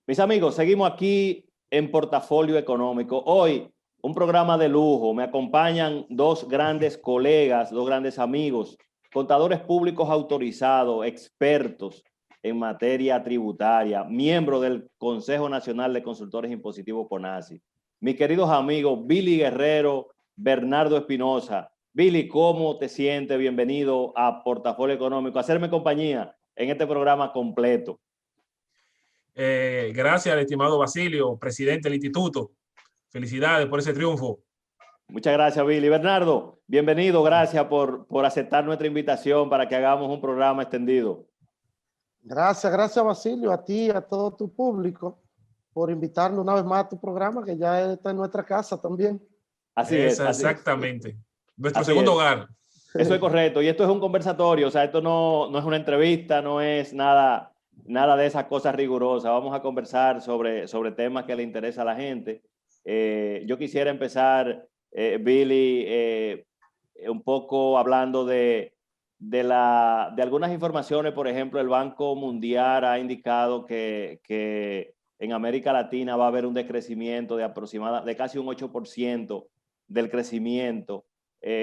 Mis amigos, seguimos aquí en Portafolio Económico. Hoy, un programa de lujo. Me acompañan dos grandes colegas, dos grandes amigos, contadores públicos autorizados, expertos en materia tributaria, miembros del Consejo Nacional de Consultores Impositivos CONACYT. Mis queridos amigos Billy Guerrero, Bernardo Espinosa. Billy, ¿cómo te sientes? Bienvenido a Portafolio Económico. Hacerme compañía en este programa completo. Gracias al estimado Basilio, presidente del instituto. Felicidades por ese triunfo. Muchas gracias, Billy. Bernardo, bienvenido. Gracias por aceptar nuestra invitación para que hagamos un programa extendido. Gracias, Basilio, a ti y a todo tu público por invitarnos una vez más a tu programa, que ya está en nuestra casa también. Así es. Exactamente. Nuestro así segundo es. hogar. Eso es correcto. Y esto es un conversatorio, o sea, esto no es una entrevista, no es nada de esas cosas rigurosas. Vamos a conversar sobre temas que le interesa a la gente. Yo quisiera empezar, Billy, un poco hablando de algunas informaciones. Por ejemplo, el Banco Mundial ha indicado que en América Latina va a haber un decrecimiento de casi un 8% del crecimiento,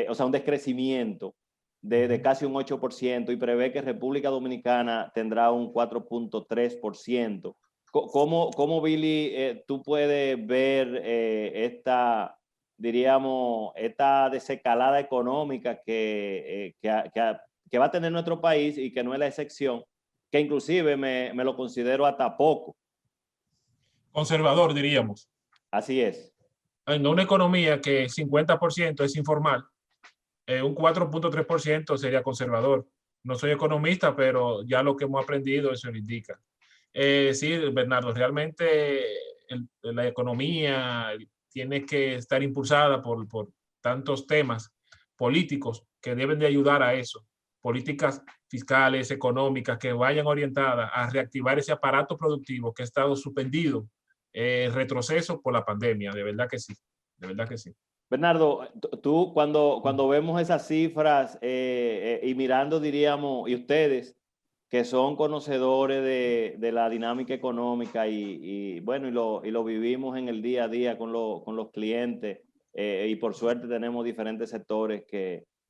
o sea, un descrecimiento de casi un 8%, y prevé que República Dominicana tendrá un 4.3%. ¿Cómo, Billy, tú puedes ver esta desescalada económica que va a tener nuestro país y que no es la excepción, que inclusive me lo considero hasta poco? Conservador, diríamos. Así es. En una economía que 50% es informal, un 4.3% sería conservador. No soy economista, pero ya lo que hemos aprendido eso lo indica. Sí, Bernardo, realmente la economía tiene que estar impulsada por tantos temas políticos que deben de ayudar a eso. Políticas fiscales, económicas, que vayan orientadas a reactivar ese aparato productivo que ha estado suspendido, retroceso por la pandemia. De verdad que sí, de verdad que sí. Bernardo, tú cuando vemos esas cifras y mirando, diríamos, y ustedes que son conocedores de la dinámica económica bueno, y lo vivimos en el día a día con los clientes, y por suerte tenemos diferentes sectores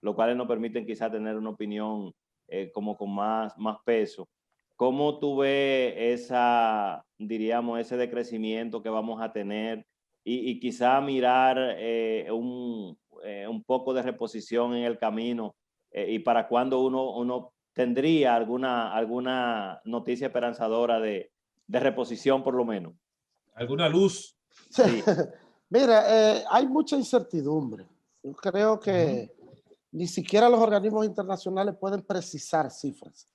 los cuales nos permiten quizás tener una opinión como con más peso. ¿Cómo tú ves diríamos, ese decrecimiento que vamos a tener? Y quizá mirar un poco de reposición en el camino, y para cuando uno tendría alguna noticia esperanzadora de reposición, por lo menos. ¿Alguna luz? Sí. Mira, hay mucha incertidumbre. Yo creo que ni siquiera los organismos internacionales pueden precisar cifras.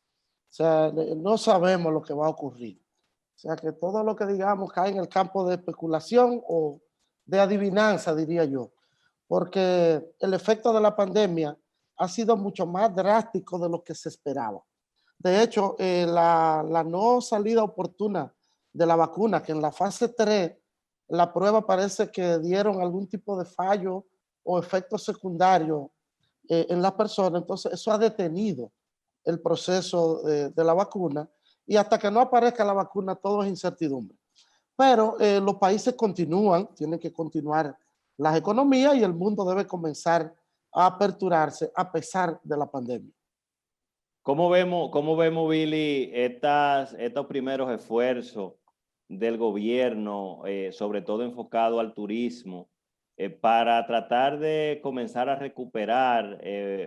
O sea, no sabemos lo que va a ocurrir. O sea, que todo lo que digamos cae en el campo de especulación o de adivinanza, diría yo, porque el efecto de la pandemia ha sido mucho más drástico de lo que se esperaba. De hecho, la no salida oportuna de la vacuna, que en la fase 3, la prueba parece que dieron algún tipo de fallo o efecto secundario en las personas, entonces eso ha detenido el proceso de la vacuna, y hasta que no aparezca la vacuna todo es incertidumbre. Pero los países continúan, tienen que continuar las economías y el mundo debe comenzar a aperturarse a pesar de la pandemia. ¿Cómo vemos, Billy, estos primeros esfuerzos del gobierno, sobre todo enfocado al turismo, para tratar de comenzar a recuperar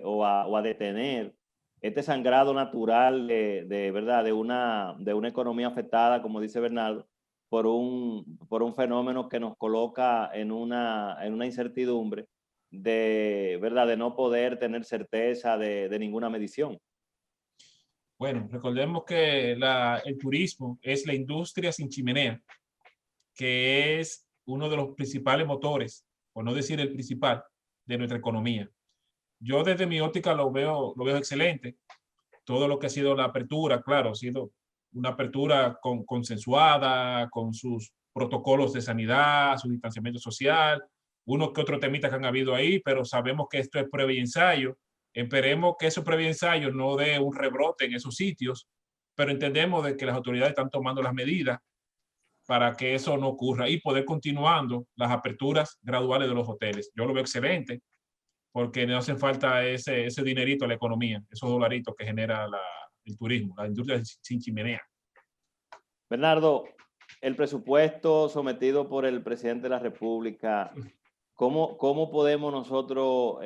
o a detener este sangrado natural ¿verdad? de una economía afectada, como dice Bernardo, por un fenómeno que nos coloca en una incertidumbre ¿verdad? De no poder tener certeza de ninguna medición? Bueno, recordemos que el turismo es la industria sin chimenea, que es uno de los principales motores, por no decir el principal, de nuestra economía. Yo desde mi óptica lo veo excelente. Todo lo que ha sido la apertura, claro, ha sido una apertura consensuada, con sus protocolos de sanidad, su distanciamiento social, unos que otros temitas que han habido ahí, pero sabemos que esto es prueba y ensayo. Esperemos que esos prueba y ensayo no dé un rebrote en esos sitios, pero entendemos de que las autoridades están tomando las medidas para que eso no ocurra y poder continuando las aperturas graduales de los hoteles. Yo lo veo excelente porque no hace falta ese dinerito a la economía, esos dolaritos que genera el turismo, la industria sin chimenea. Bernardo, el presupuesto sometido por el presidente de la República, ¿cómo podemos nosotros,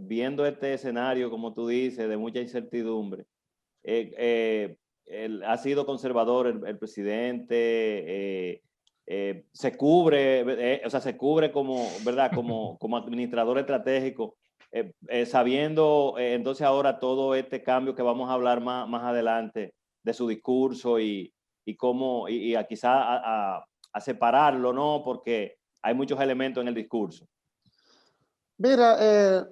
viendo este escenario, como tú dices, de mucha incertidumbre, ha sido conservador el presidente, se cubre, o sea, se cubre como, ¿verdad? Como administrador estratégico, sabiendo entonces ahora todo este cambio que vamos a hablar más adelante de su discurso y cómo, y quizá a separarlo, ¿no? Porque hay muchos elementos en el discurso. Mira,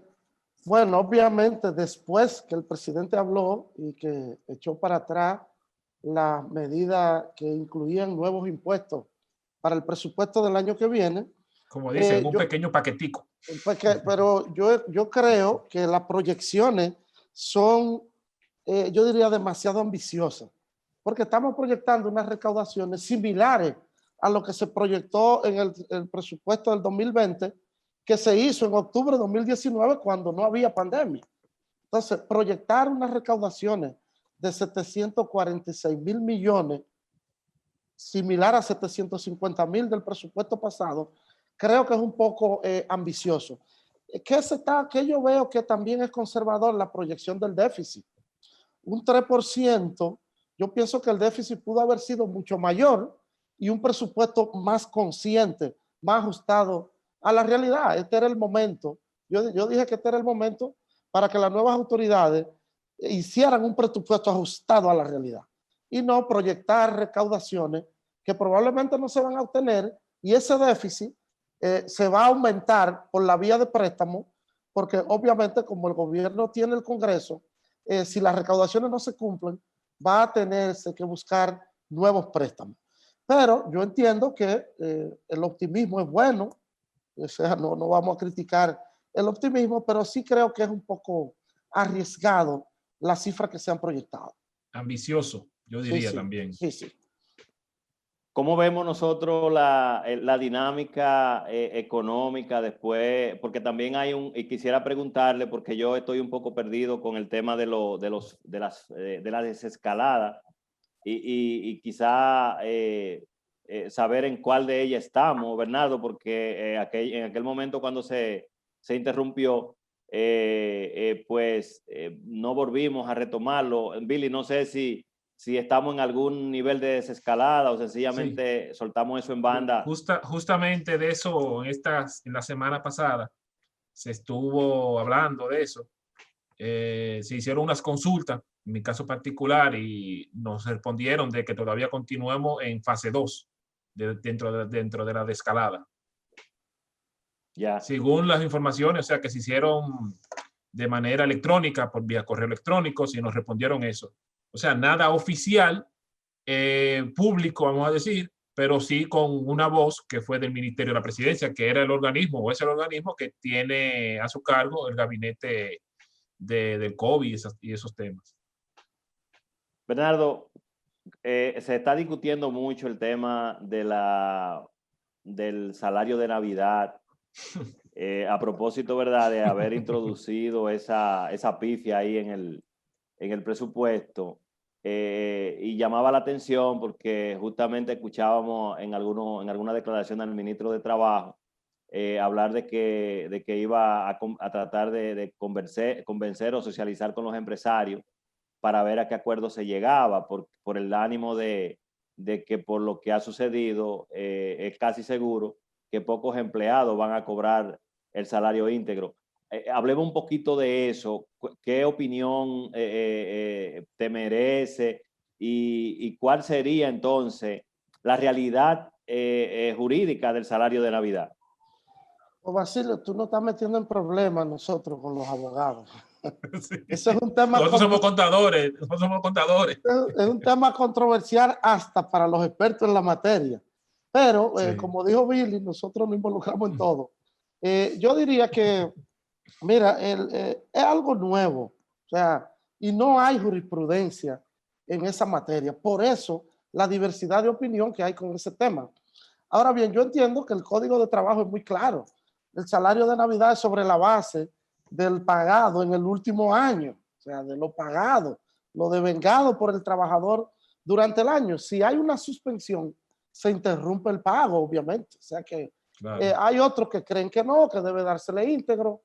bueno, obviamente después que el presidente habló y que echó para atrás las medidas que incluían nuevos impuestos para el presupuesto del año que viene. Como dicen, un pequeño paquetico. Pero yo creo que las proyecciones son, yo diría, demasiado ambiciosas, porque estamos proyectando unas recaudaciones similares a lo que se proyectó en el presupuesto del 2020, que se hizo en octubre de 2019 cuando no había pandemia. Entonces, proyectar unas recaudaciones de 746,000 millones, similar a 750,000 del presupuesto pasado, creo que es un poco ambicioso. Que yo veo que también es conservador la proyección del déficit. Un 3%, yo pienso que el déficit pudo haber sido mucho mayor y un presupuesto más consciente, más ajustado a la realidad. Este era el momento. Yo dije que este era el momento para que las nuevas autoridades hicieran un presupuesto ajustado a la realidad y no proyectar recaudaciones que probablemente no se van a obtener, y ese déficit se va a aumentar por la vía de préstamo, porque obviamente como el gobierno tiene el Congreso, si las recaudaciones no se cumplen, va a tenerse que buscar nuevos préstamos. Pero yo entiendo que el optimismo es bueno, o sea, no vamos a criticar el optimismo, pero sí creo que es un poco arriesgado las cifras que se han proyectado. Ambicioso, yo diría también. Sí. ¿Cómo vemos nosotros la dinámica económica después? Porque también hay y quisiera preguntarle, porque yo estoy un poco perdido con el tema de la desescalada y quizá saber en cuál de ellas estamos, Bernardo, porque en aquel momento cuando se interrumpió, no volvimos a retomarlo. Billy, no sé si estamos en algún nivel de desescalada o sencillamente soltamos eso en banda. Justamente de eso, en la semana pasada se estuvo hablando de eso. Se hicieron unas consultas, en mi caso particular, y nos respondieron de que todavía continuemos en fase 2 dentro de la desescalada. Ya. Según las informaciones, o sea, que se hicieron de manera electrónica, por vía correo electrónico, si nos respondieron eso. O sea, nada oficial, público, vamos a decir, pero sí con una voz que fue del Ministerio de la Presidencia, que era el organismo, o es el organismo que tiene a su cargo el gabinete del COVID y esos temas. Bernardo, se está discutiendo mucho el tema del salario de Navidad. A propósito, ¿verdad?, de haber introducido esa pifia ahí en el presupuesto. Y llamaba la atención porque justamente escuchábamos en alguna declaración del ministro de Trabajo hablar de que iba a tratar de convencer o socializar con los empresarios para ver a qué acuerdo se llegaba por el ánimo de que por lo que ha sucedido es casi seguro que pocos empleados van a cobrar el salario íntegro. Hablemos un poquito de eso. ¿Qué opinión te merece y cuál sería entonces la realidad jurídica del salario de Navidad? Pues Basilio, tú nos estás metiendo en problemas nosotros con los abogados. Sí. Eso es un tema. Nosotros somos contadores. Es un tema controversial hasta para los expertos en la materia. Pero, sí, como dijo Billy, nosotros nos involucramos en todo. Yo diría que, mira, es algo nuevo. O sea, y no hay jurisprudencia en esa materia. Por eso la diversidad de opinión que hay con ese tema. Ahora bien, yo entiendo que el Código de Trabajo es muy claro. El salario de Navidad es sobre la base del pagado en el último año, o sea, de lo pagado, lo devengado por el trabajador durante el año. Si hay una suspensión, se interrumpe el pago, obviamente. O sea que claro. Hay otros que creen que no, que debe dársele íntegro.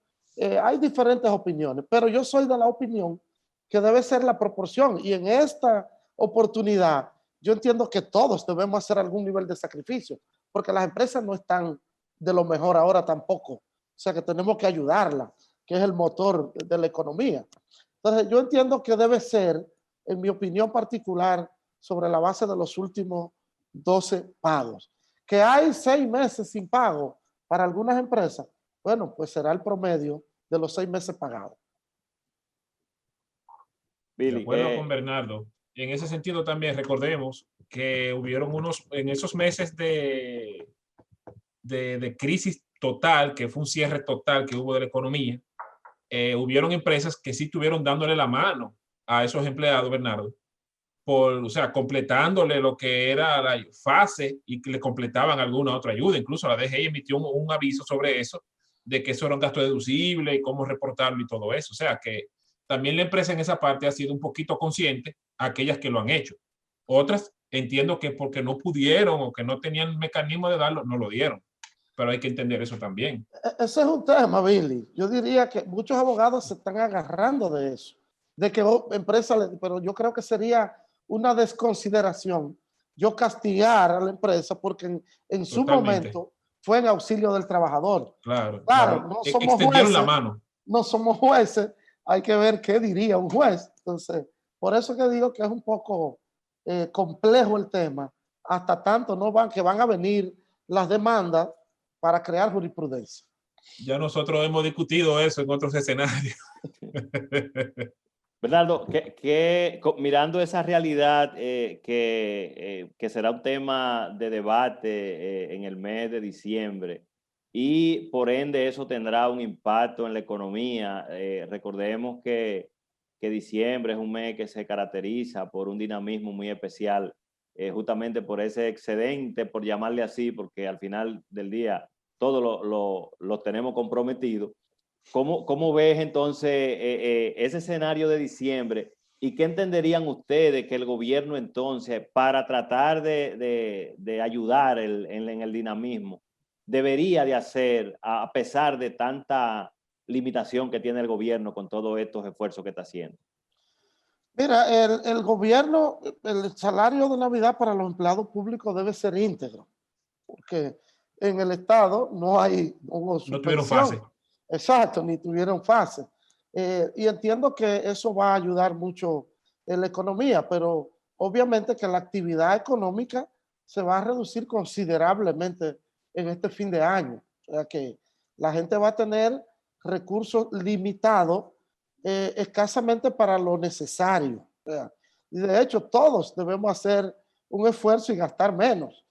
Hay diferentes opiniones, pero yo soy de la opinión que debe ser la proporción. Y en esta oportunidad, yo entiendo que todos debemos hacer algún nivel de sacrificio, porque las empresas no están de lo mejor ahora tampoco. O sea que tenemos que ayudarla, que es el motor de la economía. Entonces, yo entiendo que debe ser, en mi opinión particular, sobre la base de los últimos 12 pagos. Que hay 6 meses sin pago para algunas empresas, bueno, pues será el promedio de los 6 meses pagados. Billy, de acuerdo con Bernardo. En ese sentido también recordemos que hubieron en esos meses de crisis total, que fue un cierre total que hubo de la economía, hubieron empresas que sí estuvieron dándole la mano a esos empleados, Bernardo, o sea, completándole lo que era la fase y que le completaban alguna otra ayuda. Incluso la DGI emitió un aviso sobre eso, de que eso era un gasto deducible y cómo reportarlo y todo eso. O sea, que también la empresa en esa parte ha sido un poquito consciente, aquellas que lo han hecho. Otras entiendo que porque no pudieron o que no tenían mecanismo de darlo, no lo dieron. Pero hay que entender eso también. Ese es un tema, Billy. Yo diría que muchos abogados se están agarrando de eso, de que empresas, pero yo creo que sería una desconsideración yo castigar a la empresa porque en su momento fue en auxilio del trabajador. Claro, claro. No somos extendieron jueces, la mano. No somos jueces, hay que ver qué diría un juez. Entonces, por eso que digo que es un poco complejo el tema, hasta tanto que van a venir las demandas para crear jurisprudencia. Ya nosotros hemos discutido eso en otros escenarios. Bernardo, mirando esa realidad que será un tema de debate en el mes de diciembre y por ende eso tendrá un impacto en la economía. Recordemos que diciembre es un mes que se caracteriza por un dinamismo muy especial, justamente por ese excedente, por llamarle así, porque al final del día todos lo tenemos comprometido. ¿Cómo ves entonces ese escenario de diciembre y qué entenderían ustedes que el gobierno entonces para tratar de ayudar en el dinamismo debería de hacer a pesar de tanta limitación que tiene el gobierno con todos estos esfuerzos que está haciendo? Mira, el gobierno, el salario de Navidad para los empleados públicos debe ser íntegro, porque en el Estado no tuvieron fase. Exacto, ni tuvieron fase. Y entiendo que eso va a ayudar mucho en la economía, pero obviamente que la actividad económica se va a reducir considerablemente en este fin de año. O sea que la gente va a tener recursos limitados escasamente para lo necesario. O sea, y de hecho todos debemos hacer un esfuerzo y gastar menos,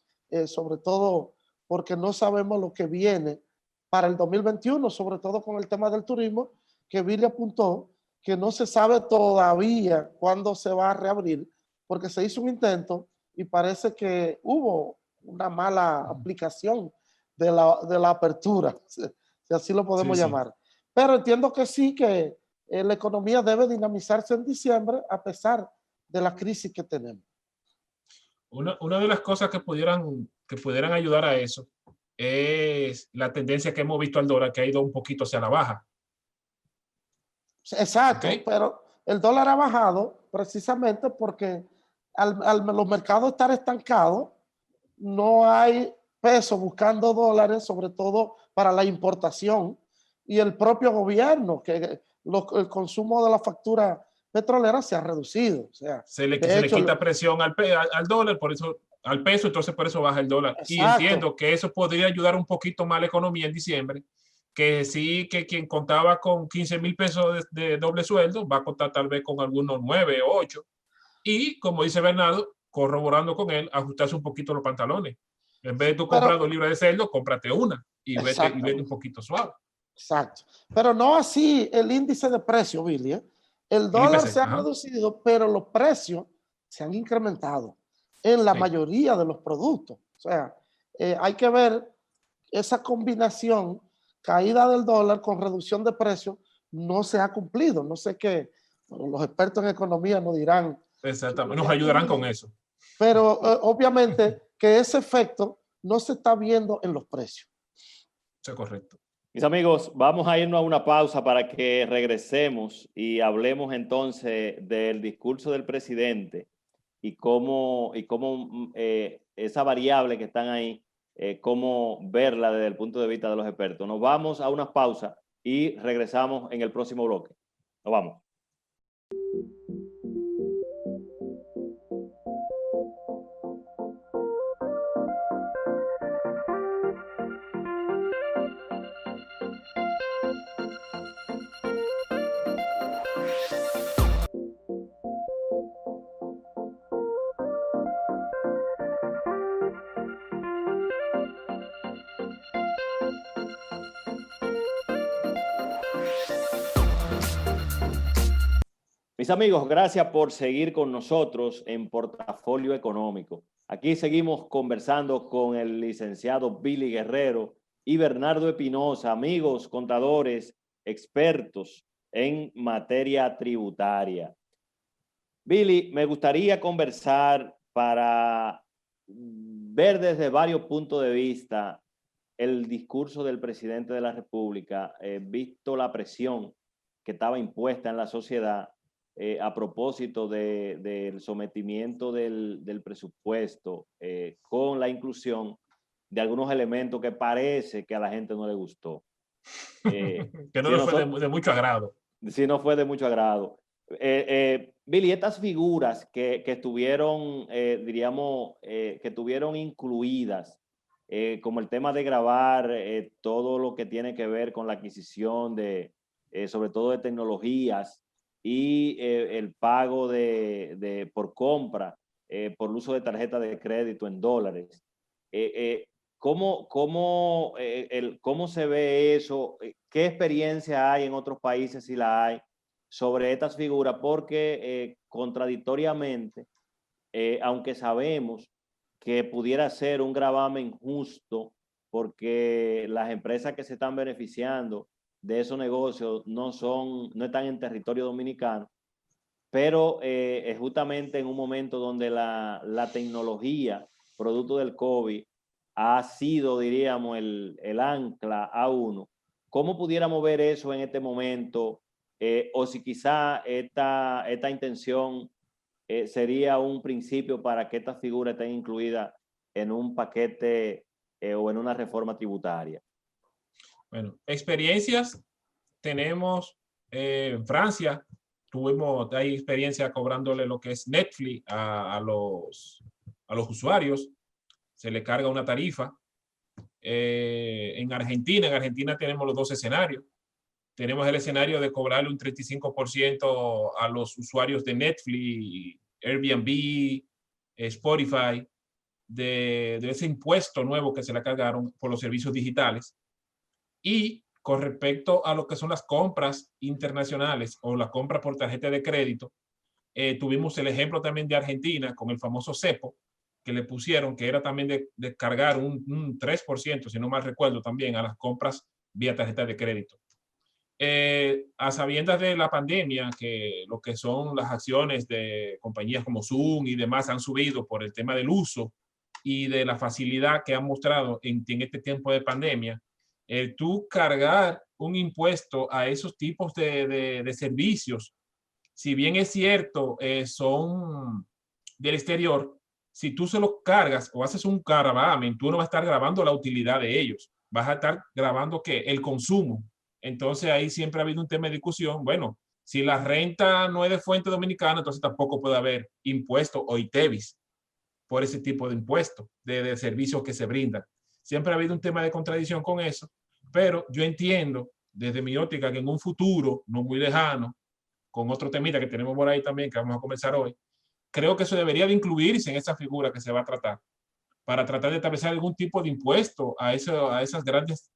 sobre todo porque no sabemos lo que viene para el 2021, sobre todo con el tema del turismo, que Billy apuntó que no se sabe todavía cuándo se va a reabrir, porque se hizo un intento y parece que hubo una mala aplicación de la apertura, si así lo podemos llamar. Pero entiendo que sí, que la economía debe dinamizarse en diciembre a pesar de la crisis que tenemos. Una de las cosas que pudieran ayudar a eso es la tendencia que hemos visto al dólar, que ha ido un poquito hacia la baja. Exacto, pero el dólar ha bajado precisamente porque al los mercados estar estancados, no hay peso buscando dólares, sobre todo para la importación, y el propio gobierno, que el consumo de la factura petrolera se ha reducido. O sea, se le quita presión al dólar, por eso al peso, entonces por eso baja el dólar. Exacto. Y entiendo que eso podría ayudar un poquito más a la economía en diciembre, que sí, que quien contaba con 15,000 pesos de doble sueldo va a contar tal vez con algunos 9 o 8. Y como dice Bernardo, corroborando con él, ajustarse un poquito los pantalones. En vez de tú comprar 2 libras de cerdo, cómprate una y vete un poquito suave. Exacto. Pero no así el índice de precio, Billy. El dólar se ha reducido, pero los precios se han incrementado en la mayoría de los productos. O sea, hay que ver esa combinación, caída del dólar con reducción de precios, no se ha cumplido. No sé qué, bueno, los expertos en economía nos dirán. Exactamente, nos ayudarán con eso. Pero obviamente que ese efecto no se está viendo en los precios. Eso es correcto. Mis amigos, vamos a irnos a una pausa para que regresemos y hablemos entonces del discurso del presidente y cómo esa variable que están ahí, cómo verla desde el punto de vista de los expertos. Nos vamos a una pausa y regresamos en el próximo bloque. Nos vamos. Mis amigos, gracias por seguir con nosotros en Portafolio Económico. Aquí seguimos conversando con el licenciado Billy Guerrero y Bernardo Espinosa, amigos contadores, expertos en materia tributaria. Billy, me gustaría conversar para ver desde varios puntos de vista el discurso del presidente de la República, visto la presión que estaba impuesta en la sociedad a propósito del sometimiento del presupuesto con la inclusión de algunos elementos que parece que a la gente no le gustó. Que no le fue de mucho agrado. Sí, no fue de mucho agrado. Billy, estas figuras que estuvieron, diríamos, que tuvieron incluidas, como el tema de grabar todo lo que tiene que ver con la adquisición de, sobre todo de tecnologías, y el pago por compra, por el uso de tarjeta de crédito en dólares. ¿Cómo se ve eso? ¿Qué experiencia hay en otros países, si la hay, sobre estas figuras? Porque contradictoriamente, aunque sabemos que pudiera ser un gravamen justo, porque las empresas que se están beneficiando de esos negocios no están en territorio dominicano, pero es justamente en un momento donde la tecnología, producto del COVID, ha sido, diríamos, el ancla a uno. ¿Cómo pudiéramos ver eso en este momento? O si quizá esta intención sería un principio para que estas figuras estén incluidas en un paquete o en una reforma tributaria. Bueno, experiencias tenemos en Francia. Hay experiencia cobrándole lo que es Netflix a los usuarios. Se le carga una tarifa. En Argentina tenemos los dos escenarios. Tenemos el escenario de cobrarle un 35% a los usuarios de Netflix, Airbnb, Spotify, de ese impuesto nuevo que se le cargaron por los servicios digitales. Y con respecto a lo que son las compras internacionales o las compras por tarjeta de crédito, tuvimos el ejemplo también de Argentina con el famoso cepo que le pusieron, que era también de cargar un 3%, si no mal recuerdo, también a las compras vía tarjeta de crédito. A sabiendas de la pandemia, que lo que son las acciones de compañías como Zoom y demás han subido por el tema del uso y de la facilidad que han mostrado en este tiempo de pandemia, tú cargar un impuesto a esos tipos de servicios, si bien es cierto, son del exterior, si tú se los cargas o haces un gravamen, tú no vas a estar grabando la utilidad de ellos, vas a estar grabando ¿qué? El consumo. Entonces ahí siempre ha habido un tema de discusión. Bueno, si la renta no es de fuente dominicana, entonces tampoco puede haber impuesto o ITEVIS por ese tipo de impuestos de servicios que se brindan. Siempre ha habido un tema de contradicción con eso, pero yo entiendo desde mi óptica que en un futuro no muy lejano, con otro temita que tenemos por ahí también que vamos a conversar hoy, creo que eso debería de incluirse en esa figura que se va a tratar, para tratar de establecer algún tipo de impuesto a esas grandes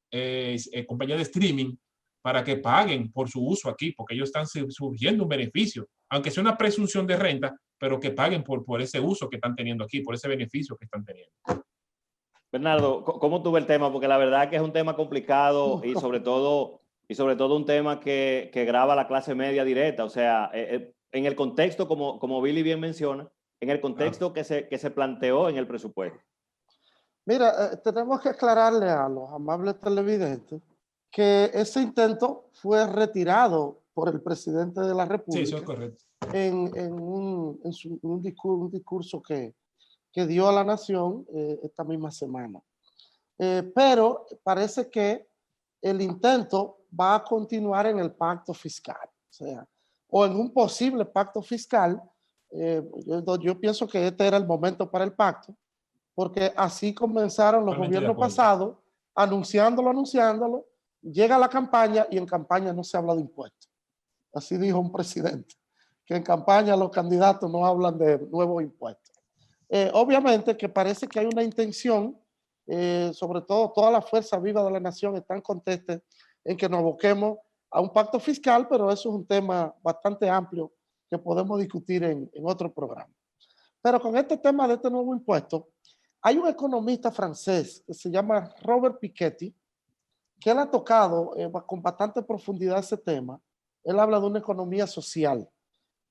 compañías de streaming para que paguen por su uso aquí, porque ellos están surgiendo un beneficio, aunque sea una presunción de renta, pero que paguen por ese uso que están teniendo aquí, por ese beneficio que están teniendo. Bernardo, ¿cómo tú ves el tema? Porque la verdad que es un tema complicado y sobre todo un tema que grava a la clase media directa. O sea, en el contexto, como Billy bien menciona, en el contexto que se planteó en el presupuesto. Mira, tenemos que aclararle a los amables televidentes que ese intento fue retirado por el presidente de la República. Sí, eso es correcto. En un discurso que dio a la nación esta misma semana. Pero parece que el intento va a continuar en el pacto fiscal, o sea, o en un posible pacto fiscal. Yo pienso que este era el momento para el pacto, porque así comenzaron los gobiernos pasados, anunciándolo, llega la campaña y en campaña no se habla de impuestos. Así dijo un presidente, que en campaña los candidatos no hablan de nuevos impuestos. Obviamente que parece que hay una intención, sobre todo toda la fuerza viva de la nación están contestes en que nos aboquemos a un pacto fiscal, pero eso es un tema bastante amplio que podemos discutir en otro programa. Pero con este tema de este nuevo impuesto, hay un economista francés que se llama Robert Piketty, que él ha tocado con bastante profundidad ese tema. Él habla de una economía social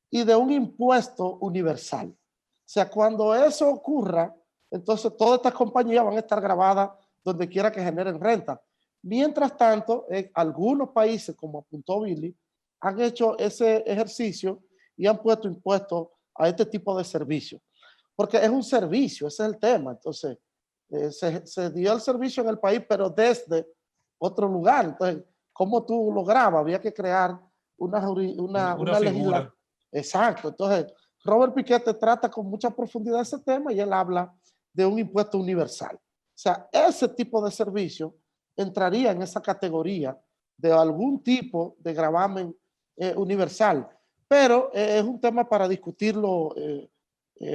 y de un impuesto universal. O sea, cuando eso ocurra, entonces todas estas compañías van a estar grabadas donde quiera que generen renta. Mientras tanto, algunos países, como apuntó Billy, han hecho ese ejercicio y han puesto impuestos a este tipo de servicios. Porque es un servicio, ese es el tema. Entonces, se dio el servicio en el país, pero desde otro lugar. Entonces, ¿cómo tú lo grabas? Había que crear una legislación. Exacto. Entonces, Robert Piketty trata con mucha profundidad ese tema y él habla de un impuesto universal. O sea, ese tipo de servicio entraría en esa categoría de algún tipo de gravamen universal. Pero es un tema para discutirlo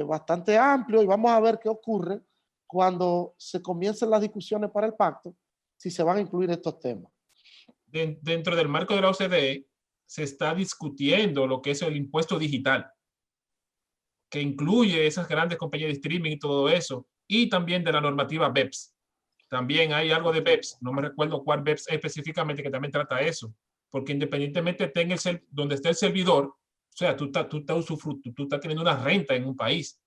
bastante amplio y vamos a ver qué ocurre cuando se comiencen las discusiones para el pacto, si se van a incluir estos temas. Dentro del marco de la OCDE se está discutiendo lo que es el impuesto digital, que incluye esas grandes compañías de streaming y todo eso, y también de la normativa BEPS. También hay algo de BEPS, no me recuerdo cuál BEPS específicamente, que también trata eso, porque independientemente tenga donde esté el servidor, o sea, tú estás teniendo una renta en un país,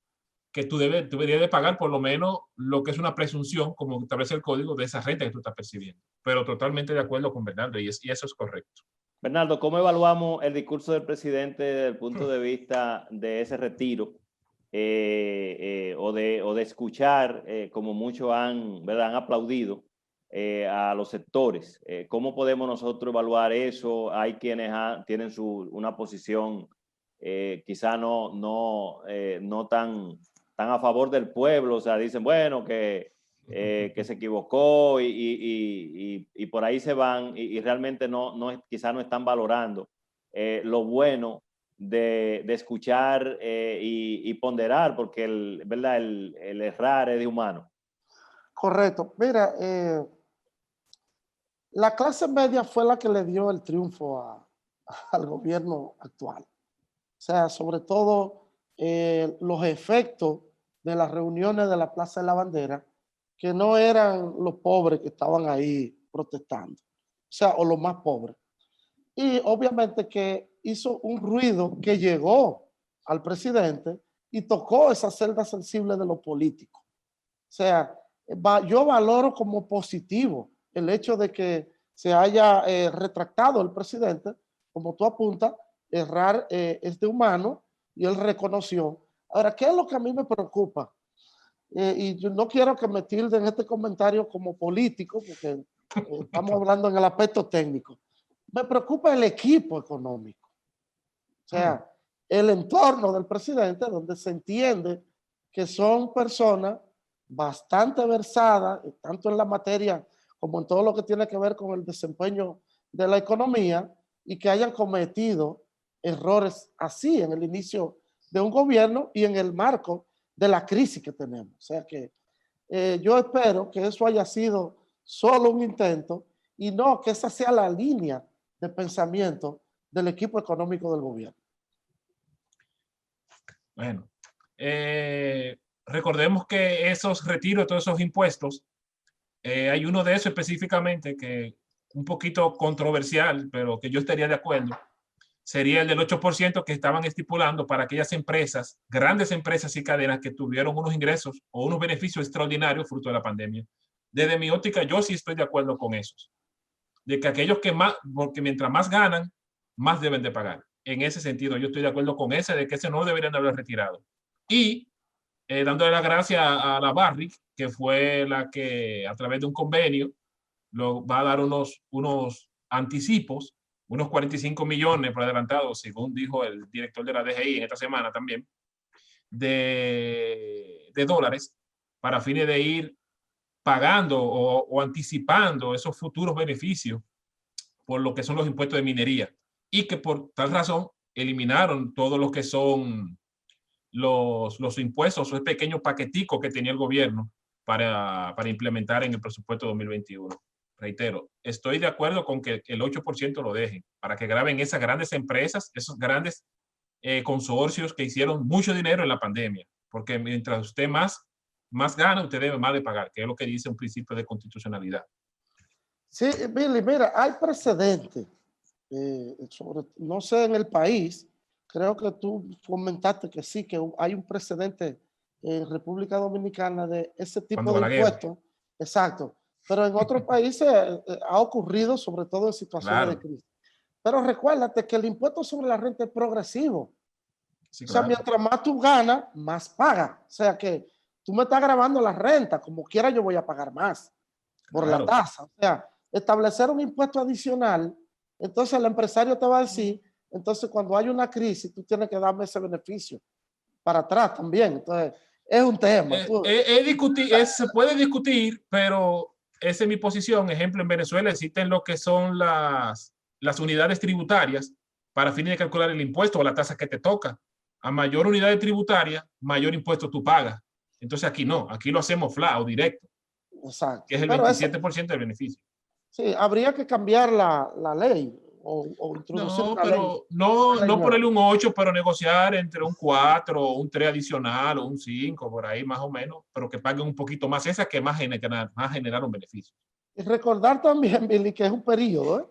que tú deberías de pagar por lo menos lo que es una presunción, como establece el código, de esa renta que tú estás percibiendo. Pero totalmente de acuerdo con Bernardo, y eso es correcto. Bernardo, ¿cómo evaluamos el discurso del presidente desde el punto de vista de ese retiro o de escuchar, como muchos han aplaudido a los sectores? ¿Cómo podemos nosotros evaluar eso? Hay quienes tienen una posición quizá no tan a favor del pueblo, o sea, dicen, bueno, que se equivocó y por ahí se van y realmente quizá no están valorando lo bueno de escuchar y ponderar, porque ¿verdad? El errar es de humano. Correcto. Mira, la clase media fue la que le dio el triunfo al gobierno actual. O sea, sobre todo los efectos de las reuniones de la Plaza de la Bandera, que no eran los pobres que estaban ahí protestando, o sea, o los más pobres. Y obviamente que hizo un ruido que llegó al presidente y tocó esa celda sensible de los políticos. O sea, yo valoro como positivo el hecho de que se haya retractado el presidente, como tú apuntas, errar es de humano y él reconoció. Ahora, ¿qué es lo que a mí me preocupa? Y yo no quiero que me tilden este comentario como político, porque estamos hablando en el aspecto técnico. Me preocupa el equipo económico. O sea, el entorno del presidente, donde se entiende que son personas bastante versadas, tanto en la materia como en todo lo que tiene que ver con el desempeño de la economía, y que hayan cometido errores así en el inicio de un gobierno y en el marco de la crisis que tenemos. O sea que yo espero que eso haya sido solo un intento y no que esa sea la línea de pensamiento del equipo económico del gobierno. Bueno, recordemos que esos retiros, todos esos impuestos, hay uno de esos específicamente que un poquito controversial, pero que yo estaría de acuerdo, sería el del 8% que estaban estipulando para aquellas empresas, grandes empresas y cadenas que tuvieron unos ingresos o unos beneficios extraordinarios fruto de la pandemia. Desde mi óptica, yo sí estoy de acuerdo con esos. De que aquellos que más, porque mientras más ganan, más deben de pagar. En ese sentido, yo estoy de acuerdo con ese, de que ese no deberían de haber retirado. Y dándole las gracias a la Barrick, que fue la que a través de un convenio lo va a dar unos anticipos, unos 45 millones por adelantado, según dijo el director de la DGI en esta semana también, de dólares, para fines de ir pagando o anticipando esos futuros beneficios por lo que son los impuestos de minería, y que por tal razón eliminaron todo lo que son los impuestos, esos pequeños paqueticos que tenía el gobierno para implementar en el presupuesto 2021. Reitero, estoy de acuerdo con que el 8% lo dejen, para que graben esas grandes empresas, esos grandes consorcios que hicieron mucho dinero en la pandemia, porque mientras usted más gana, usted debe más de pagar, que es lo que dice un principio de constitucionalidad. Sí, Billy, mira, hay precedentes, no sé en el país, creo que tú comentaste que sí, que hay un precedente en República Dominicana de ese tipo Cuando de Balaguer, impuestos, exacto, pero en otros países ha ocurrido, sobre todo en situaciones de claro, crisis. Pero recuérdate que el impuesto sobre la renta es progresivo. sí, O sea, claro. mientras más tú ganas, más pagas. O sea que tú me estás grabando la renta, como quiera yo voy a pagar más por la Claro. tasa. O sea, establecer un impuesto adicional, entonces el empresario te va a decir, entonces cuando hay una crisis, tú tienes que darme ese beneficio para atrás también. Entonces, es un tema. Se puede discutir, pero esa es mi posición. Ejemplo, en Venezuela existen lo que son las unidades tributarias para fines de calcular el impuesto o la tasa que te toca. A mayor unidad tributaria, mayor impuesto tú pagas. Entonces aquí no, aquí lo hacemos flat o directo, que Exacto. es el Pero eso, 27% del beneficio. sí, habría que cambiar la ley o introducir No, una ley. pero no Nueva. ponerle un 8, pero negociar entre un 4, un 3 adicional o un 5, por ahí más o menos, pero que paguen un poquito más, esas que más generaron beneficios. Y recordar también, Billy, que es un periodo, ¿eh?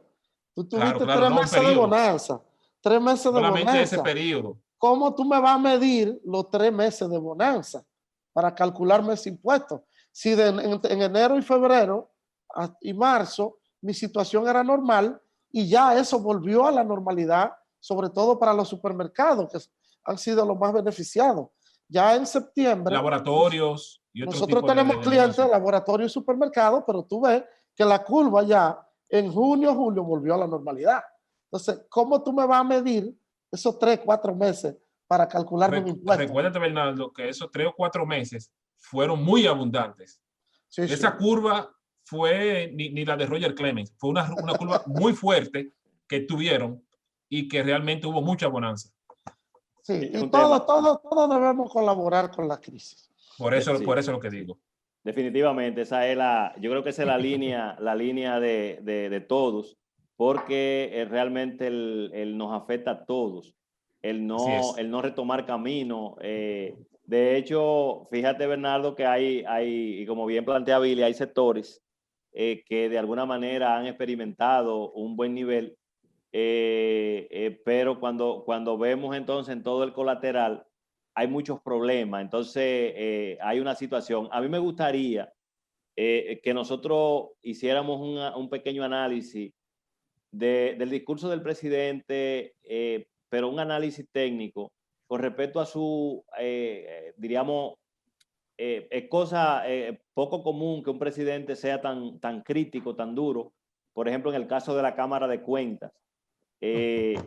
Tú Claro, tuviste claro, tres no un meses de periodo, bonanza, 3 meses de solamente ese bonanza. periodo. ¿Cómo tú me vas a medir los 3 meses de bonanza para calcularme ese impuesto? Si en enero y febrero y marzo mi situación era normal y ya eso volvió a la normalidad, sobre todo para los supermercados, que han sido los más beneficiados. Ya en septiembre, Laboratorios y otros nosotros tipos tenemos de clientes de negocios. laboratorios y supermercados, pero tú ves que la curva ya en junio, julio volvió a la normalidad. Entonces, ¿cómo tú me vas a medir esos 3, 4 meses para calcularme un impuesto? Recuérdate, Bernardo, que esos 3 o 4 meses fueron muy abundantes. Sí, sí. Esa curva fue ni la de Roger Clemens, fue una curva muy fuerte que tuvieron y que realmente hubo mucha bonanza. Sí, Es y un tema. todos debemos colaborar con la crisis. Por eso Sí, es lo que sí. digo. Definitivamente, esa es yo creo que esa es la línea de todos, porque realmente nos afecta a todos, Así es. el no retomar camino. De hecho, fíjate, Bernardo, que y como bien plantea Billy, hay sectores que de alguna manera han experimentado un buen nivel, pero cuando vemos entonces en todo el colateral, hay muchos problemas. Entonces, hay una situación. A mí me gustaría que nosotros hiciéramos un pequeño análisis del discurso del presidente, pero un análisis técnico con respecto a diríamos, es cosa poco común que un presidente sea tan crítico, tan duro. Por ejemplo, en el caso de la Cámara de Cuentas. Eh,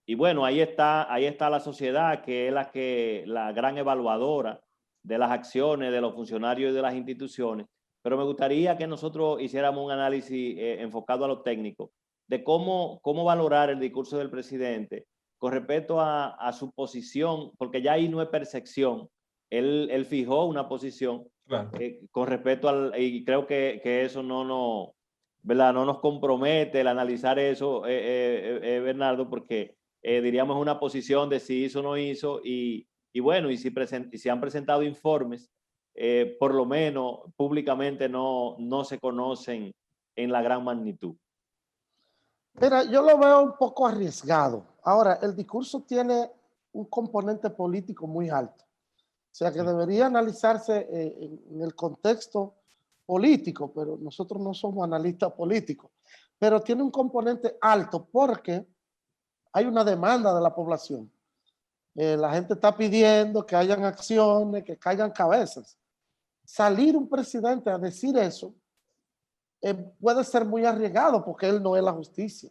y bueno, ahí está la sociedad, que es la gran evaluadora de las acciones de los funcionarios y de las instituciones. Pero me gustaría que nosotros hiciéramos un análisis enfocado a lo técnico de cómo valorar el discurso del presidente con respecto a su posición, porque ya ahí no es percepción. Él fijó una posición Claro. con respecto y creo que eso ¿verdad? No nos compromete el analizar eso, Bernardo, porque diríamos, una posición de si hizo o no hizo, y bueno, y si han presentado informes, por lo menos públicamente no se conocen en la gran magnitud. Mira, yo lo veo un poco arriesgado. Ahora, el discurso tiene un componente político muy alto. O sea, que debería analizarse en el contexto político, pero nosotros no somos analistas políticos. Pero tiene un componente alto porque hay una demanda de la población. La gente está pidiendo que hayan acciones, que caigan cabezas. Salir un presidente a decir eso puede ser muy arriesgado porque él no es la justicia.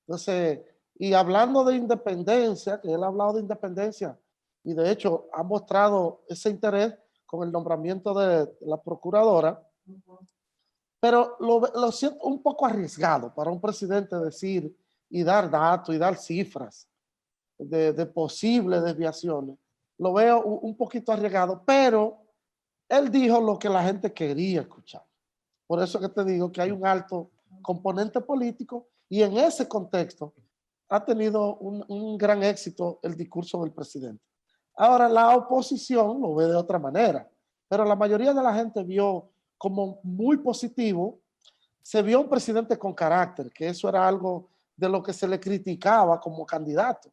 Entonces, y hablando de independencia, que él ha hablado de independencia y de hecho ha mostrado ese interés con el nombramiento de la procuradora, pero lo siento un poco arriesgado para un presidente decir y dar datos y dar cifras de posibles desviaciones. Lo veo un poquito arriesgado, pero él dijo lo que la gente quería escuchar. Por eso que te digo que hay un alto componente político y en ese contexto ha tenido un gran éxito el discurso del presidente. Ahora la oposición lo ve de otra manera, pero la mayoría de la gente vio como muy positivo. Se vio un presidente con carácter, que eso era algo de lo que se le criticaba como candidato,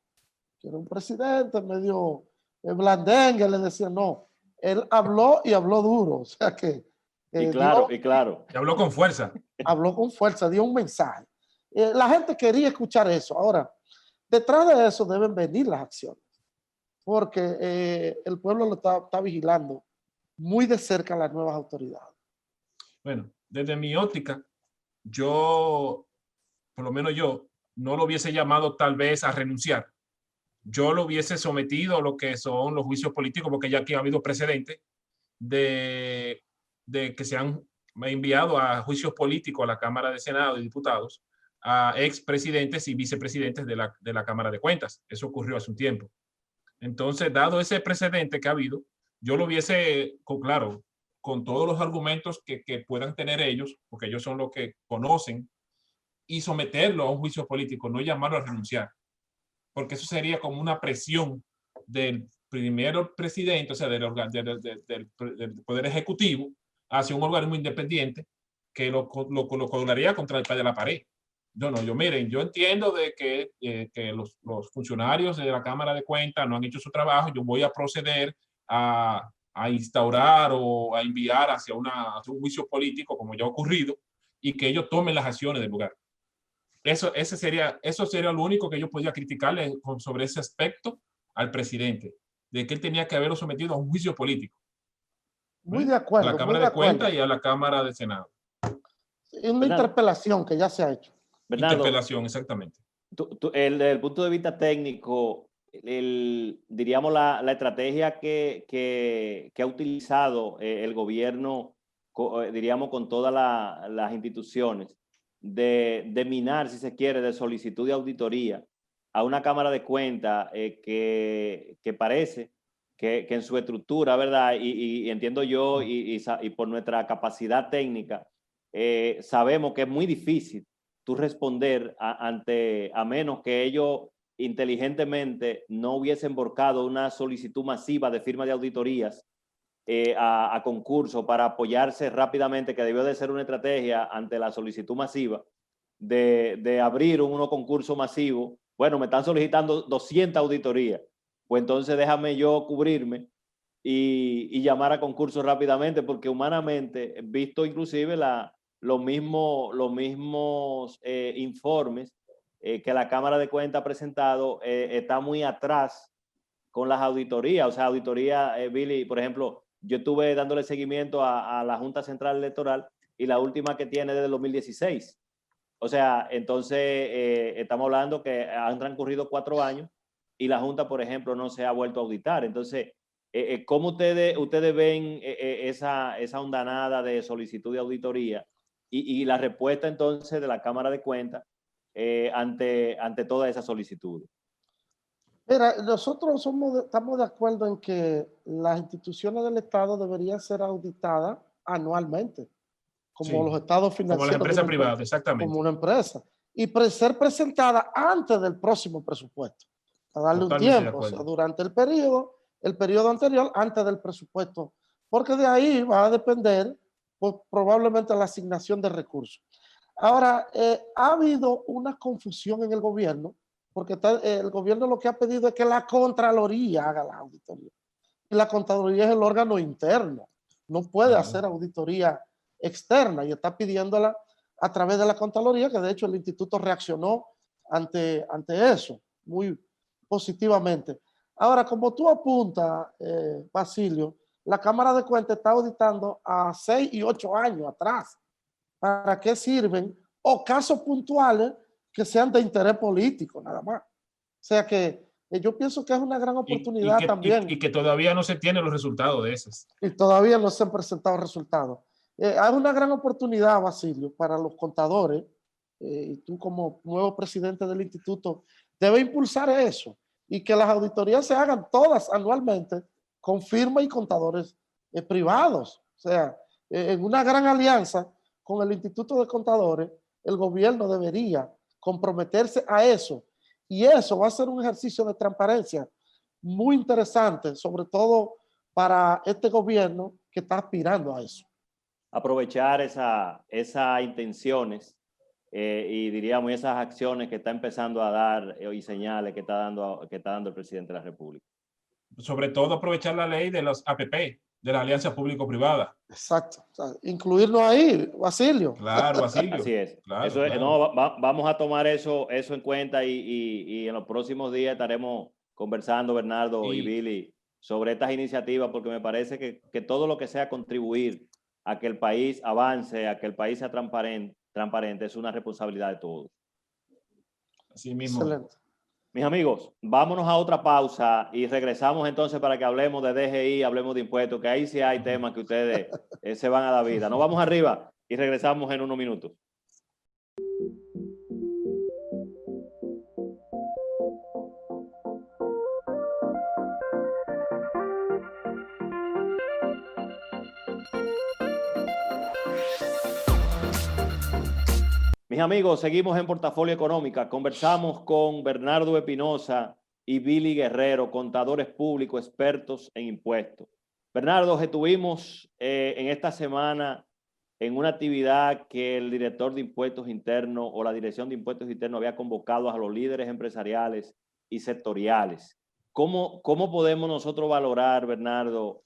que era un presidente medio blandengue, le decían no. Él habló y habló duro, o sea que y claro. Y habló con fuerza. Habló con fuerza, dio un mensaje. La gente quería escuchar eso. Ahora, detrás de eso deben venir las acciones, porque el pueblo lo está vigilando muy de cerca las nuevas autoridades. Bueno, desde mi óptica, yo, por lo menos yo, no lo hubiese llamado tal vez a renunciar. Yo lo hubiese sometido a lo que son los juicios políticos, porque ya aquí ha habido precedentes de que se han enviado a juicios políticos a la Cámara de Senado y Diputados a expresidentes y vicepresidentes de la Cámara de Cuentas. Eso ocurrió hace un tiempo. Entonces, dado ese precedente que ha habido, yo lo hubiese, claro, con todos los argumentos que puedan tener ellos, porque ellos son los que conocen, y someterlo a un juicio político, no llamarlo a renunciar, porque eso sería como una presión del primero presidente, o sea, del Poder Ejecutivo, hacia un organismo independiente que lo colocaría contra el de la pared. Miren, yo entiendo de que los funcionarios de la Cámara de Cuentas no han hecho su trabajo, yo voy a proceder a instaurar o a enviar hacia un juicio político, como ya ha ocurrido, y que ellos tomen las acciones del lugar. Eso sería lo único que yo podía criticarle sobre ese aspecto al presidente, de que él tenía que haberlo sometido a un juicio político. Muy de acuerdo. A la Cámara de Cuentas y a la Cámara de Senado. Es una interpelación que ya se ha hecho. Bernardo, interpelación, exactamente. Desde el punto de vista técnico, diríamos la estrategia que ha utilizado el gobierno, diríamos, con todas las instituciones, de minar, si se quiere, de solicitud de auditoría a una Cámara de Cuentas que parece que en su estructura, ¿verdad? Y entiendo yo, y por nuestra capacidad técnica, sabemos que es muy difícil tú responder a menos que ellos inteligentemente no hubiesen borcado una solicitud masiva de firma de auditorías a concurso para apoyarse rápidamente, que debió de ser una estrategia ante la solicitud masiva de abrir un concurso masivo. Bueno, me están solicitando 200 auditorías, pues entonces déjame yo cubrirme y llamar a concurso rápidamente, porque humanamente, visto inclusive los mismos informes que la Cámara de Cuentas ha presentado, está muy atrás con las auditorías. O sea, auditoría, Billy, por ejemplo, yo estuve dándole seguimiento a la Junta Central Electoral y la última que tiene desde el 2016. O sea, entonces estamos hablando que han transcurrido 4 años y la Junta, por ejemplo, no se ha vuelto a auditar. Entonces, ¿cómo ustedes ven esa hondanada de solicitud de auditoría y la respuesta entonces de la Cámara de Cuentas ante toda esa solicitud? Mira, nosotros estamos de acuerdo en que las instituciones del Estado deberían ser auditadas anualmente, como Sí, los estados financieros. como las empresas privadas, exactamente. Como una empresa. y ser presentada antes del próximo presupuesto, para darle un Totalmente de tiempo, o sea, acuerdo. durante el periodo anterior, antes del presupuesto, porque de ahí va a depender pues, probablemente la asignación de recursos. Ahora, ha habido una confusión en el gobierno, porque el gobierno lo que ha pedido es que la Contraloría haga la auditoría. Y la Contraloría es el órgano interno, no puede hacer auditoría externa y está pidiéndola a través de la Contraloría, que de hecho el instituto reaccionó ante eso muy positivamente. Ahora, como tú apuntas, Basilio, la Cámara de Cuentas está auditando a 6 y 8 años atrás. ¿Para qué sirven? O casos puntuales que sean de interés político, nada más. O sea que yo pienso que es una gran oportunidad también. Y que todavía no se tienen los resultados de esas. Y todavía no se han presentado resultados. Hay una gran oportunidad, Basilio, para los contadores, y tú como nuevo presidente del instituto, debe impulsar eso y que las auditorías se hagan todas anualmente con firma y contadores privados. O sea, en una gran alianza con el Instituto de Contadores, el gobierno debería comprometerse a eso. Y eso va a ser un ejercicio de transparencia muy interesante, sobre todo para este gobierno que está aspirando a eso. Aprovechar esas intenciones y diríamos esas acciones que está empezando a dar y señales que está dando el presidente de la República. Sobre todo aprovechar la ley de los APP, de la alianza público-privada. Exacto. O sea, incluirnos ahí, Basilio. Claro, Basilio. Así es. Claro, eso es, claro. no, vamos a tomar eso en cuenta y en los próximos días estaremos conversando, Bernardo y Billy, sobre estas iniciativas, porque me parece que todo lo que sea contribuir a que el país avance, a que el país sea transparente es una responsabilidad de todos. Así mismo. Excelente. Mis amigos, vámonos a otra pausa y regresamos entonces para que hablemos de DGI, hablemos de impuestos, que ahí sí hay temas que ustedes se van a la vida. Nos vamos arriba y regresamos en unos minutos. Mis amigos, seguimos en Portafolio Económica. Conversamos con Bernardo Espinosa y Billy Guerrero, contadores públicos expertos en impuestos. Bernardo, estuvimos en esta semana en una actividad que el director de impuestos internos o la dirección de impuestos internos había convocado a los líderes empresariales y sectoriales. ¿Cómo podemos nosotros valorar, Bernardo,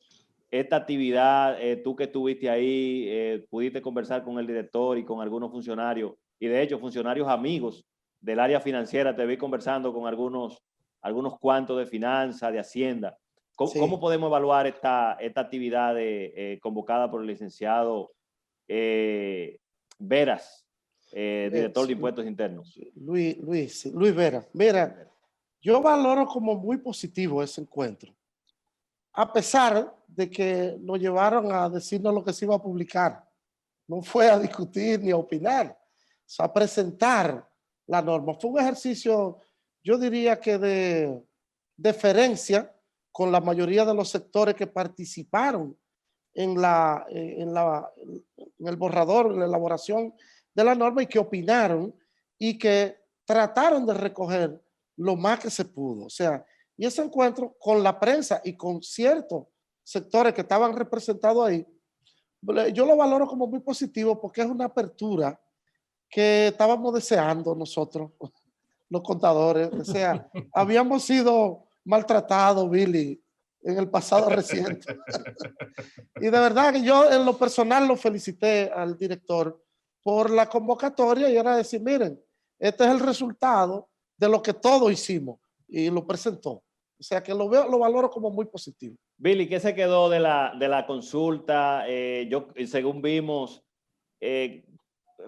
esta actividad? Tú que estuviste ahí, pudiste conversar con el director y con algunos funcionarios, y de hecho funcionarios amigos del área financiera, te vi conversando con algunos cuantos de finanzas, de Hacienda. ¿Cómo podemos evaluar esta actividad convocada por el licenciado Veras, director de impuestos internos? Luis Vera. Mira, yo valoro como muy positivo ese encuentro, a pesar de que nos llevaron a decirnos lo que se iba a publicar. No fue a discutir ni a opinar, o sea, a presentar la norma. Fue un ejercicio, yo diría que de deferencia con la mayoría de los sectores que participaron en el borrador, en la elaboración de la norma y que opinaron y que trataron de recoger lo más que se pudo. O sea, y ese encuentro con la prensa y con ciertos sectores que estaban representados ahí, yo lo valoro como muy positivo porque es una apertura que estábamos deseando nosotros, los contadores. O sea, habíamos sido maltratados, Billy, en el pasado reciente. Y de verdad que yo en lo personal lo felicité al director por la convocatoria y era decir, miren, este es el resultado de lo que todos hicimos, y lo presentó. O sea que lo valoro como muy positivo. Billy, ¿qué se quedó de la consulta? Según vimos,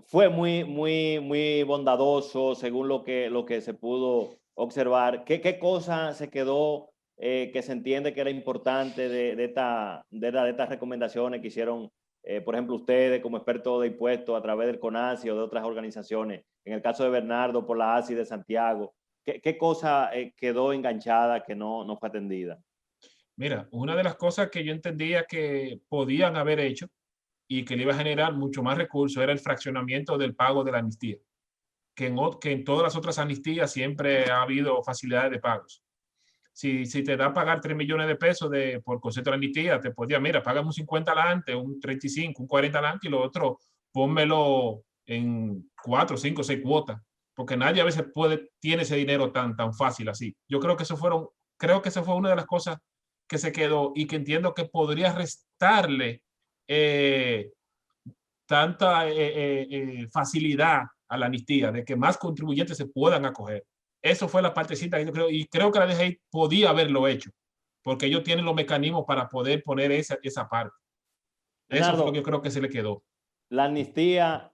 fue muy bondadoso según lo que se pudo observar. ¿Qué cosa se quedó que se entiende que era importante de estas recomendaciones que hicieron, por ejemplo, ustedes como expertos de impuestos a través del CONACYT o de otras organizaciones? En el caso de Bernardo, por la ASI de Santiago. ¿Qué cosa quedó enganchada que no fue atendida? Mira, una de las cosas que yo entendía que podían haber hecho y que le iba a generar mucho más recursos era el fraccionamiento del pago de la amnistía. que en todas las otras amnistías siempre ha habido facilidades de pagos. Si te da a pagar 3 millones de pesos por concepto de amnistía, te podía, mira, págame un 50 adelante, un 35, un 40 adelante y lo otro pónmelo en 4, 5, 6 cuotas, porque nadie a veces tiene ese dinero tan fácil así. Yo creo que eso fue una de las cosas que se quedó y que entiendo que podría restarle tanta facilidad a la amnistía, de que más contribuyentes se puedan acoger. Eso fue la partecita que yo creo, y creo que la DGI podía haberlo hecho, porque ellos tienen los mecanismos para poder poner esa parte. Eso Bernardo, fue lo que yo creo que se le quedó. La amnistía,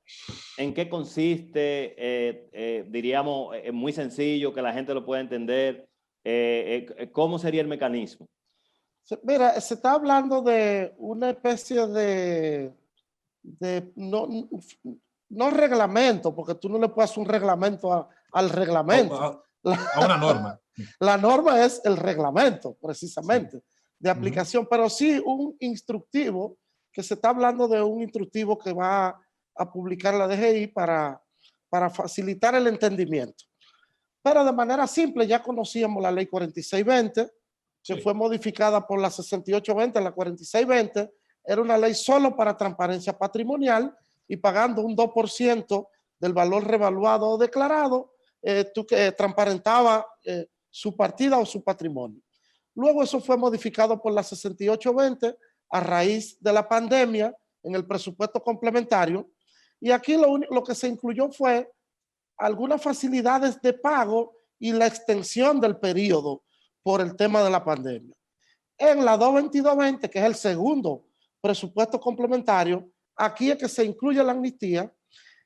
¿en qué consiste? Diríamos, muy sencillo, que la gente lo pueda entender. ¿Cómo sería el mecanismo? Mira, se está hablando de una especie de no reglamento, porque tú no le puedes hacer un reglamento al reglamento. A una norma. La norma es el reglamento, precisamente, de aplicación, pero sí un instructivo, que se está hablando de un instructivo que va a publicar la DGI para facilitar el entendimiento. Pero de manera simple, ya conocíamos la ley 4620, que fue modificada por la 6820, la 4620, era una ley solo para transparencia patrimonial y pagando un 2% del valor revaluado o declarado, tú que transparentaba su partida o su patrimonio. Luego eso fue modificado por la 6820 a raíz de la pandemia en el presupuesto complementario, y aquí lo que se incluyó fue algunas facilidades de pago y la extensión del periodo por el tema de la pandemia. En la 22220, que es el segundo presupuesto complementario, aquí es que se incluye la amnistía,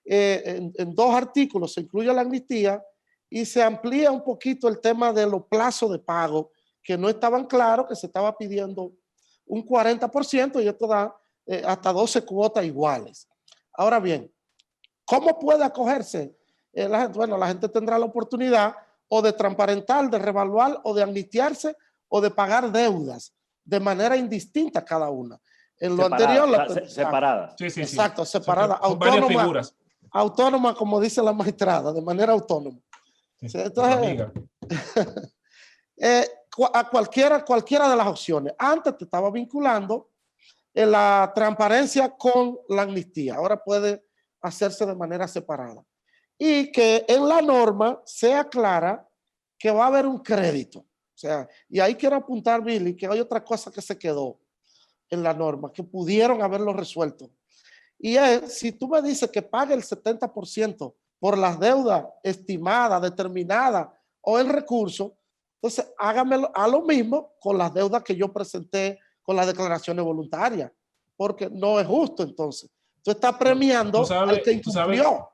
en 2 artículos se incluye la amnistía y se amplía un poquito el tema de los plazos de pago, que no estaban claros, que se estaba pidiendo un 40% y esto da hasta 12 cuotas iguales. Ahora bien, ¿cómo puede acogerse la gente? Bueno, la gente tendrá la oportunidad o de transparentar, de revaluar o de amnistiarse o de pagar deudas de manera indistinta cada una. En lo anterior, separadas. Sí. Exacto, separadas. Autónoma, como dice la magistrada, de manera autónoma. Sí, entonces, a cualquiera de las opciones. Antes te estaba vinculando en la transparencia con la amnistía. Ahora puede hacerse de manera separada. Y que en la norma sea clara que va a haber un crédito. O sea, y ahí quiero apuntar, Billy, que hay otra cosa que se quedó en la norma, que pudieron haberlo resuelto. Y es, si tú me dices que pague el 70% por las deudas estimadas, determinadas o el recurso, entonces hágamelo a lo mismo con las deudas que yo presenté con las declaraciones voluntarias, porque no es justo entonces. Tú estás premiando al que incumplió.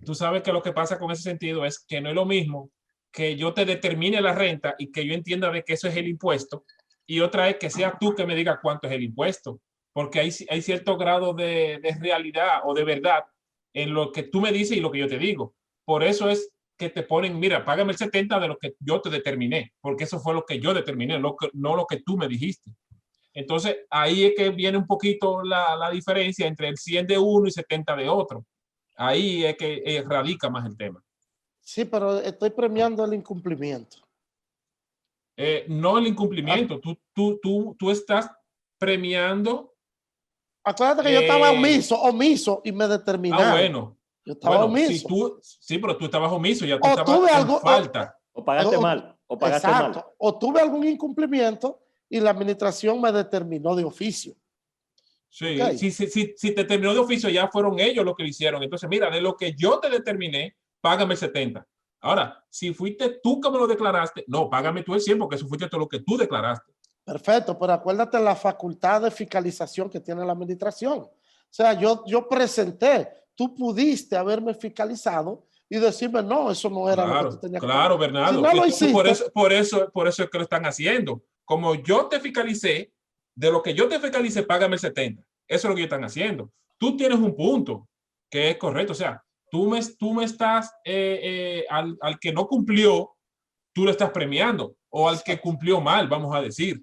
Tú sabes que lo que pasa con ese sentido es que no es lo mismo que yo te determine la renta y que yo entienda de que eso es el impuesto, y otra es que sea tú que me digas cuánto es el impuesto, porque hay cierto grado de realidad o de verdad en lo que tú me dices y lo que yo te digo. Por eso es que te ponen, mira, págame el 70 de lo que yo te determiné, porque eso fue lo que yo determiné, no lo que tú me dijiste. Entonces, ahí es que viene un poquito la diferencia entre el 100 de uno y 70 de otro. Ahí es que radica más el tema. Sí, pero estoy premiando el incumplimiento. No el incumplimiento. Tú estás premiando. Acuérdate que yo estaba omiso y me determinaron. Bueno. Yo estaba omiso. Sí, pero tú estabas omiso, ya tú estabas en falta. O pagaste mal, o pagaste mal. O tuve algún incumplimiento y la administración me determinó de oficio. Sí, okay. Si te terminó de oficio, ya fueron ellos los que lo hicieron. Entonces, mira, de lo que yo te determiné, págame el 70. Ahora, si fuiste tú que me lo declaraste, no, págame tú el 100, porque eso fuiste todo lo que tú declaraste. Perfecto, pero acuérdate la facultad de fiscalización que tiene la administración. O sea, yo presenté, tú pudiste haberme fiscalizado y decirme, no, eso no era lo que tú tenías que hacer. Claro, Bernardo. Si no lo hiciste, por eso es que lo están haciendo. Como yo te fiscalicé, de lo que yo te fiscalicé, págame el 70. Eso es lo que ellos están haciendo. Tú tienes un punto que es correcto. O sea, tú me estás, al que no cumplió, tú lo estás premiando. O al que cumplió mal, vamos a decir.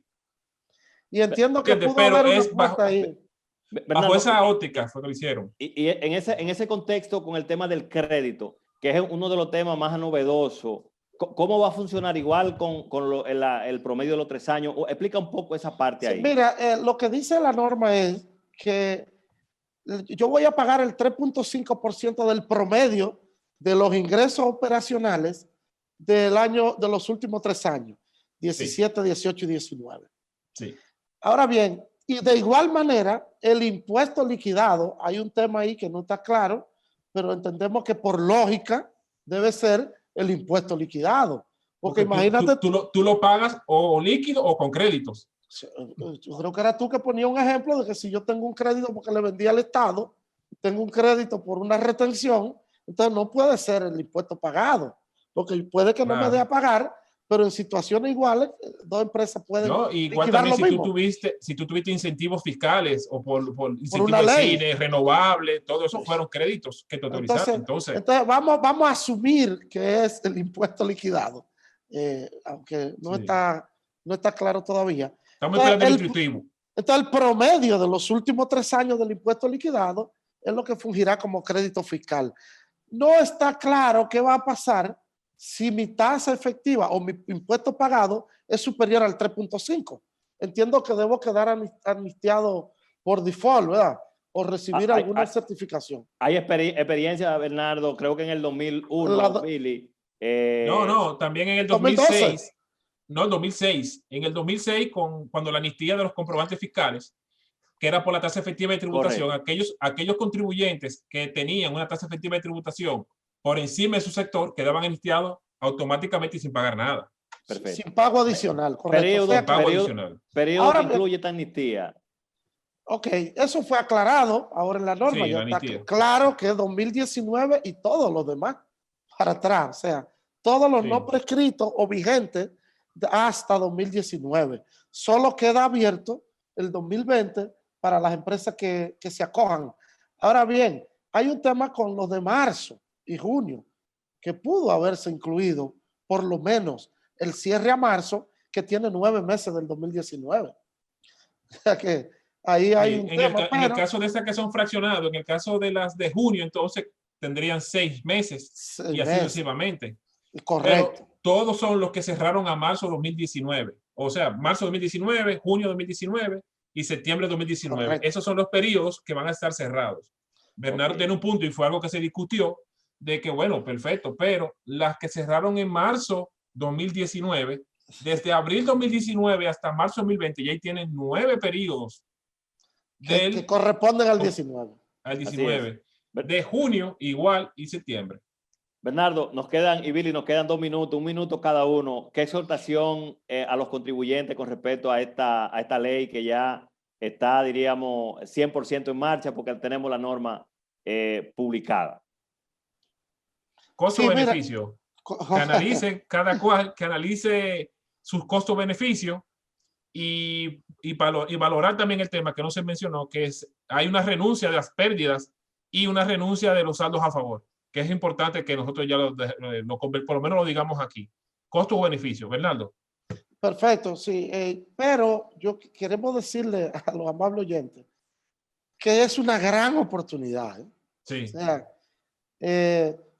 Y entiendo que pudo haber una cuota ahí. Bajo esa óptica fue que lo hicieron. Y en ese contexto, con el tema del crédito, que es uno de los temas más novedosos. ¿Cómo va a funcionar igual con el promedio de los 3 años? Explica un poco esa parte ahí. Mira, lo que dice la norma es que yo voy a pagar el 3.5% del promedio de los ingresos operacionales del año, de los últimos 3 años, 17, sí. 18 y 19. Sí. Ahora bien, y de igual manera, el impuesto liquidado, hay un tema ahí que no está claro, pero entendemos que por lógica debe ser el impuesto liquidado. Porque imagínate... Tú lo pagas o líquido o con créditos. Yo creo que era tú que ponía un ejemplo de que si yo tengo un crédito porque le vendí al Estado, tengo un crédito por una retención, entonces no puede ser el impuesto pagado, porque puede que no me deje pagar, pero en situaciones iguales, dos empresas pueden... No, igual también si tú tuviste incentivos fiscales o por incentivos de cine, renovable, todo eso fueron créditos que te autorizaron. Entonces vamos a asumir que es el impuesto liquidado, aunque no, sí. no está claro todavía. Estamos esperando el intuitivo. Entonces el promedio de los últimos 3 años del impuesto liquidado es lo que fungirá como crédito fiscal. No está claro qué va a pasar si mi tasa efectiva o mi impuesto pagado es superior al 3.5. Entiendo que debo quedar amnistiado por default, ¿verdad? O recibir alguna certificación. Hay experiencia, Bernardo, creo que en el 2001, Billy. No, también en el 2006. 2012. No, el 2006. En el 2006, cuando la amnistía de los comprobantes fiscales, que era por la tasa efectiva de tributación, aquellos contribuyentes que tenían una tasa efectiva de tributación por encima de su sector quedaban amnistiados automáticamente y sin pagar nada. Sin pago adicional, correcto. Periodo que incluye esta amnistía. Ok, eso fue aclarado ahora en la norma. Sí, ya está claro que es 2019 y todos los demás para atrás. O sea, todos los no prescritos o vigentes hasta 2019. Solo queda abierto el 2020 para las empresas que se acojan. Ahora bien, hay un tema con los de marzo y junio que pudo haberse incluido por lo menos el cierre a marzo, que tiene 9 meses del 2019. O sea que ahí hay un tema. En el caso de estas que son fraccionados, en el caso de las de junio, entonces tendrían 6 meses y así sucesivamente. Correcto. Pero todos son los que cerraron a marzo 2019. O sea, marzo 2019, junio 2019 y septiembre 2019. Correcto. Esos son los periodos que van a estar cerrados. Bernardo tiene un punto y fue algo que se discutió de que, bueno, perfecto, pero las que cerraron en marzo 2019, desde abril 2019 hasta marzo 2020, ya tienen 9 periodos que corresponden al 19. Al 19. De junio igual y septiembre. Bernardo, nos quedan, y Billy, nos quedan 2 minutos, 1 minuto cada uno. ¿Qué exhortación a los contribuyentes con respecto a esta ley que ya está, diríamos, 100% en marcha porque tenemos la norma publicada? Costo-beneficio. Que analice cada cual, que analice sus costos-beneficios y valorar también el tema que no se mencionó, que hay una renuncia de las pérdidas y una renuncia de los saldos a favor, que es importante que nosotros ya por lo menos lo digamos aquí. Costo-beneficio, Bernardo. Perfecto, sí. Pero queremos decirle a los amables oyentes que es una gran oportunidad. Sí. O sea,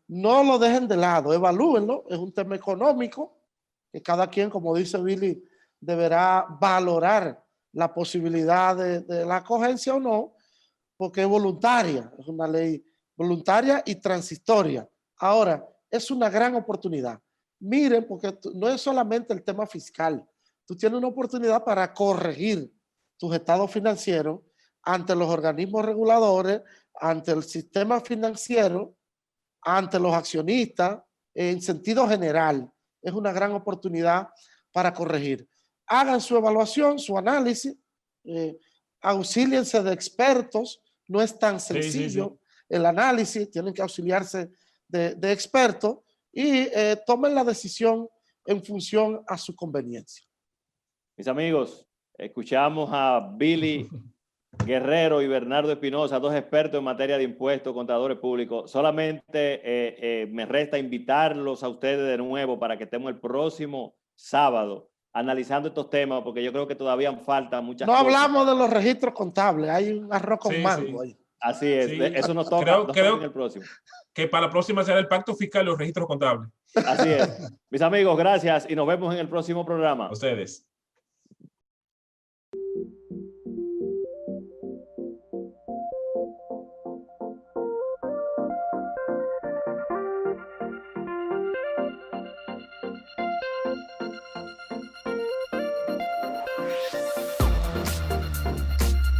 no lo dejen de lado, evalúenlo. Es un tema económico que cada quien, como dice Billy, deberá valorar la posibilidad de la acogencia o no, porque es voluntaria, es una ley voluntaria y transitoria. Ahora, es una gran oportunidad. Miren, porque no es solamente el tema fiscal. Tú tienes una oportunidad para corregir tus estados financieros ante los organismos reguladores, ante el sistema financiero, ante los accionistas, en sentido general. Es una gran oportunidad para corregir. Hagan su evaluación, su análisis, auxíliense de expertos. No es tan sencillo el análisis, tienen que auxiliarse de expertos y tomen la decisión en función a su conveniencia. Mis amigos, escuchamos a Billy Guerrero y Bernardo Espinosa, 2 expertos en materia de impuestos, contadores públicos. Solamente me resta invitarlos a ustedes de nuevo para que estemos el próximo sábado analizando estos temas, porque yo creo que todavía falta muchas cosas. No hablamos de los registros contables, hay un arroz con mango ahí. Así es, Sí. eso nos toca, Creo- nos creo- toca en el próximo. Que para la próxima será el pacto fiscal y los registros contables. Así es. Mis amigos, gracias y nos vemos en el próximo programa. A ustedes.